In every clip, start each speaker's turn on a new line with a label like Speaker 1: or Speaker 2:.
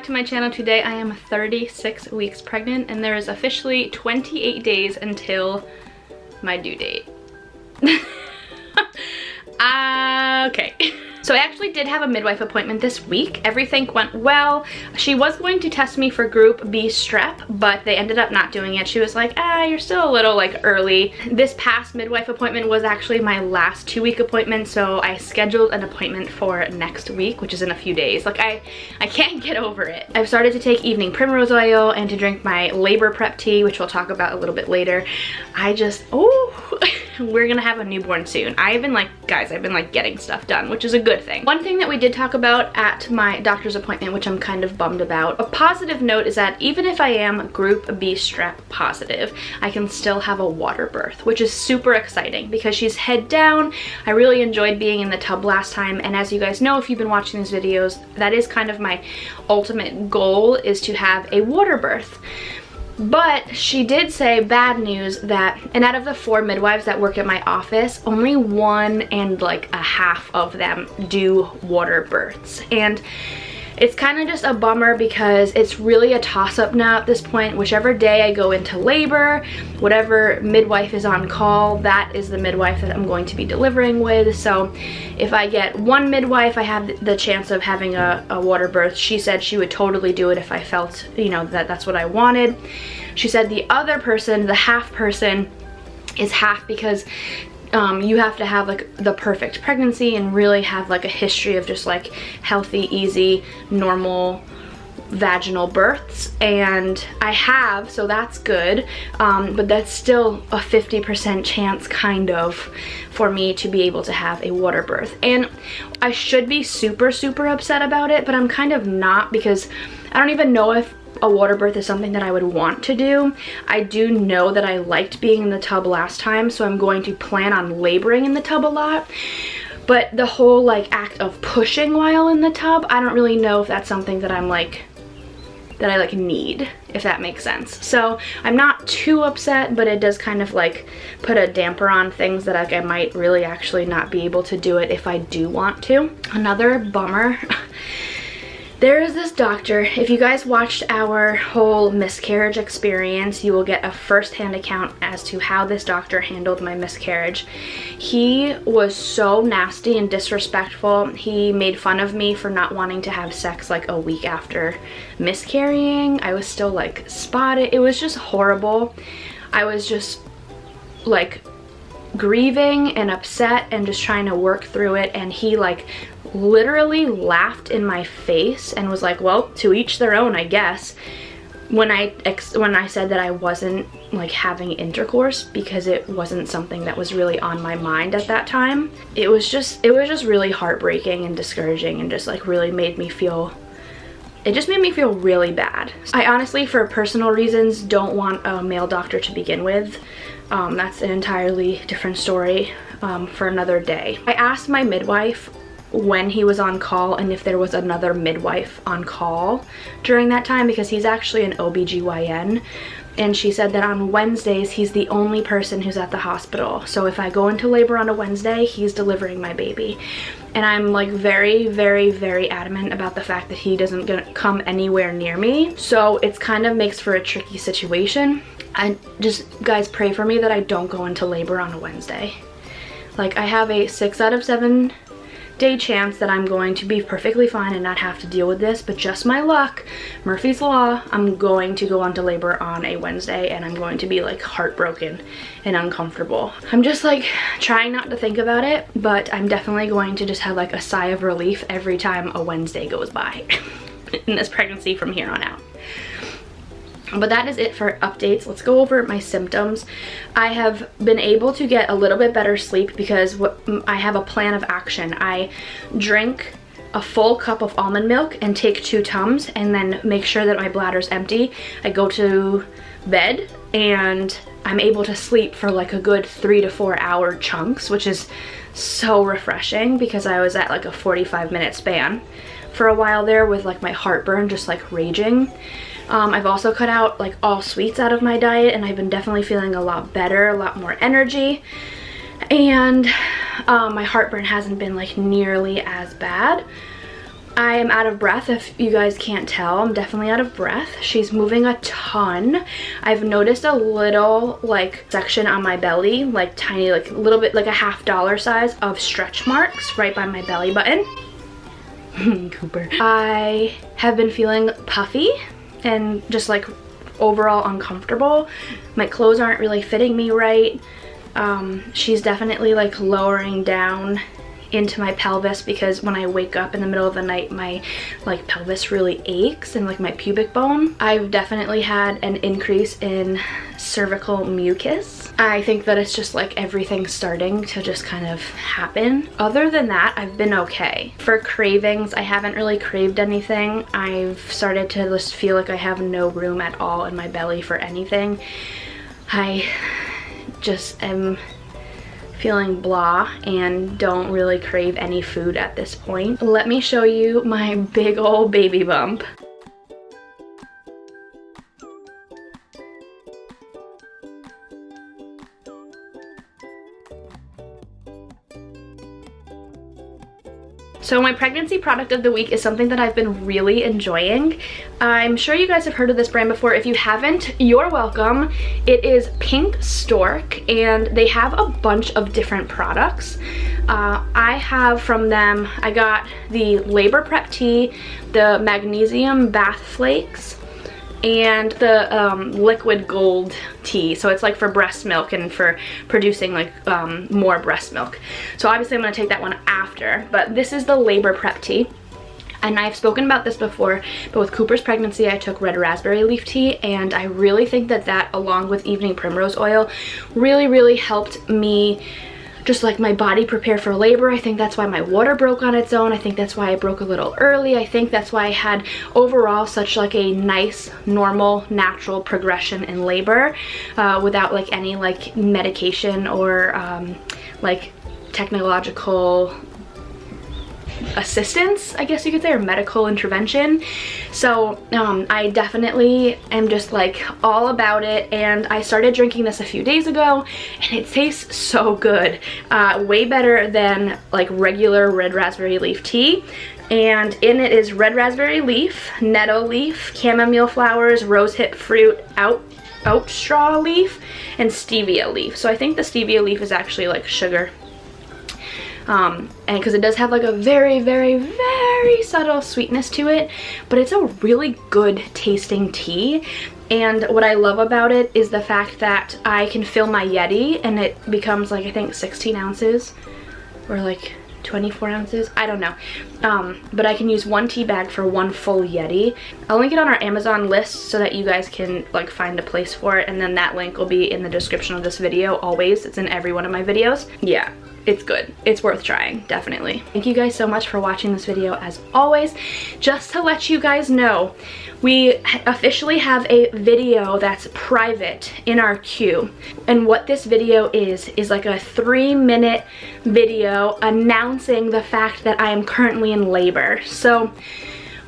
Speaker 1: back to my channel. Today I am 36 weeks pregnant and there is officially 28 days until my due date. Okay. So I actually did have a midwife appointment this week. Everything went well. She was going to test me for group B strep, but they ended up not doing it. She was like, you're still a little like early. This past midwife appointment was actually my last 2-week appointment, so I scheduled an appointment for next week, which is in a few days. Like I can't get over it. I've started to take evening primrose oil and to drink my labor prep tea, which we'll talk about a little bit later. We're gonna have a newborn soon. I've been like getting stuff done, which is a good thing. One thing that we did talk about at my doctor's appointment, which I'm kind of bummed about, a positive note is that even if I am group B strep positive, I can still have a water birth, which is super exciting because she's head down. I really enjoyed being in the tub last time, and as you guys know, if you've been watching these videos, that is kind of my ultimate goal, is to have a water birth. But she did say, bad news, that, and out of the 4 midwives that work at my office, only 1 and like a half of them do water births. And it's kind of just a bummer because it's really a toss-up now at this point. Whichever day I go into labor, whatever midwife is on call, that is the midwife that I'm going to be delivering with. So if I get one midwife, I have the chance of having a water birth. She said she would totally do it if I felt, you know, that that's what I wanted. She said the other person, the half person, is half because you have to have like the perfect pregnancy and really have like a history of just like healthy, easy, normal vaginal births, and I have, so that's good, but that's still a 50% chance kind of for me to be able to have a water birth. And I should be super upset about it, but I'm kind of not, because I don't even know if a water birth is something that I would want to do. I do know that I liked being in the tub last time, so I'm going to plan on laboring in the tub a lot. But the whole like act of pushing while in the tub, I don't really know if that's something that I need, if that makes sense. So I'm not too upset, but it does kind of like put a damper on things that like I might really actually not be able to do it if I do want to. Another bummer. There is this doctor. If you guys watched our whole miscarriage experience, you will get a first-hand account as to how this doctor handled my miscarriage. He was so nasty and disrespectful. He made fun of me for not wanting to have sex like a week after miscarrying. I was still like spotted. It was just horrible. I was just like grieving and upset and just trying to work through it, and he like literally laughed in my face and was like, well, to each their own, I guess, when I said that I wasn't like having intercourse because it wasn't something that was really on my mind at that time. It was just really heartbreaking and discouraging, and just like really made me feel, it just made me feel really bad. I honestly, for personal reasons, don't want a male doctor to begin with. That's an entirely different story for another day. I asked my midwife when he was on call and if there was another midwife on call during that time, because he's actually an OBGYN, and she said that on Wednesdays he's the only person who's at the hospital. So if I go into labor on a Wednesday, he's delivering my baby. And I'm like very adamant about the fact that he doesn't come anywhere near me. So it's kind of makes for a tricky situation. I just, guys, pray for me that I don't go into labor on a Wednesday. Like, I have a 6 out of 7 day chance that I'm going to be perfectly fine and not have to deal with this, but just my luck, Murphy's Law, I'm going to go into labor on a Wednesday, and I'm going to be like heartbroken and uncomfortable. I'm just like trying not to think about it, but I'm definitely going to just have like a sigh of relief every time a Wednesday goes by in this pregnancy from here on out. But that is it for updates. Let's go over my symptoms. I have been able to get a little bit better sleep because I have a plan of action. I drink a full cup of almond milk and take 2 Tums, and then make sure that my bladder's empty. I go to bed and I'm able to sleep for like a good 3 to 4 hour chunks, which is so refreshing because I was at like a 45-minute span for a while there with like my heartburn just like raging. I've also cut out like all sweets out of my diet, and I've been definitely feeling a lot better, a lot more energy, and my heartburn hasn't been like nearly as bad. I am out of breath. If you guys can't tell, I'm definitely out of breath. She's moving a ton. I've noticed a little like section on my belly, like tiny, like a little bit, like a $half size of stretch marks right by my belly button. Cooper. I have been feeling puffy and just like overall uncomfortable. My clothes aren't really fitting me right. She's definitely like lowering down into my pelvis, because when I wake up in the middle of the night, my like pelvis really aches, and like my pubic bone. I've definitely had an increase in cervical mucus. I think that it's just like everything starting to just kind of happen. Other than that, I've been okay. For cravings, I haven't really craved anything. I've started to just feel like I have no room at all in my belly for anything. I just am feeling blah and don't really crave any food at this point. Let me show you my big old baby bump. So my pregnancy product of the week is something that I've been really enjoying. I'm sure you guys have heard of this brand before. If you haven't, you're welcome. It is Pink Stork, and they have a bunch of different products. I have from them, I got the labor prep tea, the magnesium bath flakes, and the liquid gold tea. So it's like for breast milk and for producing like more breast milk. So obviously I'm gonna take that one after, but this is the labor prep tea. And I've spoken about this before, but with Cooper's pregnancy, I took red raspberry leaf tea, and I really think that that, along with evening primrose oil, really helped me just like my body prepare for labor. I think that's why my water broke on its own. I think that's why I broke a little early. I think that's why I had overall such like a nice, normal, natural progression in labor without like any like medication or like technological assistance, I guess you could say, or medical intervention. So I definitely am just like all about it, and I started drinking this a few days ago, and it tastes so good. Way better than like regular red raspberry leaf tea. And in it is red raspberry leaf, nettle leaf, chamomile flowers, rosehip fruit, oat straw leaf, and stevia leaf. So I think the stevia leaf is actually like sugar. And because it does have like a very subtle sweetness to it, but it's a really good tasting tea. And what I love about it is the fact that I can fill my Yeti and it becomes like, I think 16 ounces or like 24 ounces, I don't know. But I can use one tea bag for one full Yeti. I'll link it on our Amazon list so that you guys can like find a place for it, and then that link will be in the description of this video always. It's in every one of my videos. Yeah. It's good. It's worth trying, definitely. Thank you guys so much for watching this video as always. Just to let you guys know, we officially have a video that's private in our queue. And what this video is like a 3-minute video announcing the fact that I am currently in labor. So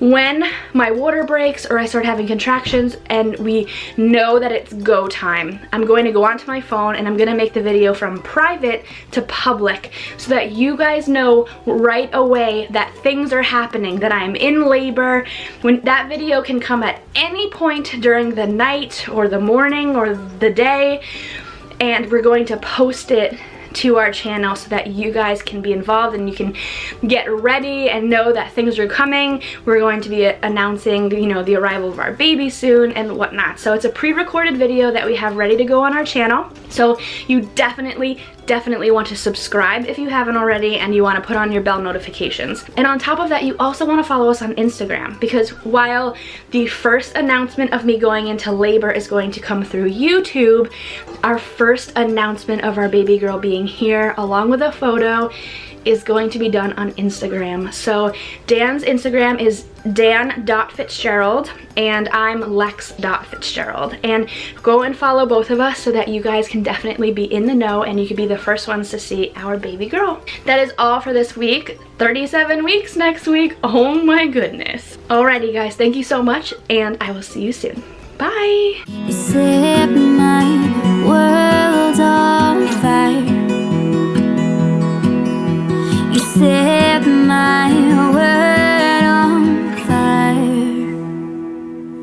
Speaker 1: when my water breaks or I start having contractions and we know that it's go time, I'm going to go onto my phone and I'm going to make the video from private to public so that you guys know right away that things are happening, that I'm in labor. When that video can come at any point during the night or the morning or the day, and we're going to post it to our channel so that you guys can be involved and you can get ready and know that things are coming. We're going to be announcing, you know, the arrival of our baby soon and whatnot. So it's a pre-recorded video that we have ready to go on our channel. So you definitely want to subscribe if you haven't already, and you want to put on your bell notifications. And on top of that, you also want to follow us on Instagram, because while the first announcement of me going into labor is going to come through YouTube, our first announcement of our baby girl being here, along with a photo, is going to be done on Instagram. So Dan's Instagram is dan.fitzgerald and I'm lex.fitzgerald, and go and follow both of us so that you guys can definitely be in the know and you can be the first ones to see our baby girl. That is all for this week. 37 weeks next week. Oh my goodness. Alrighty guys, thank you so much, and I will see you soon. Bye.
Speaker 2: You set my world on fire. You set my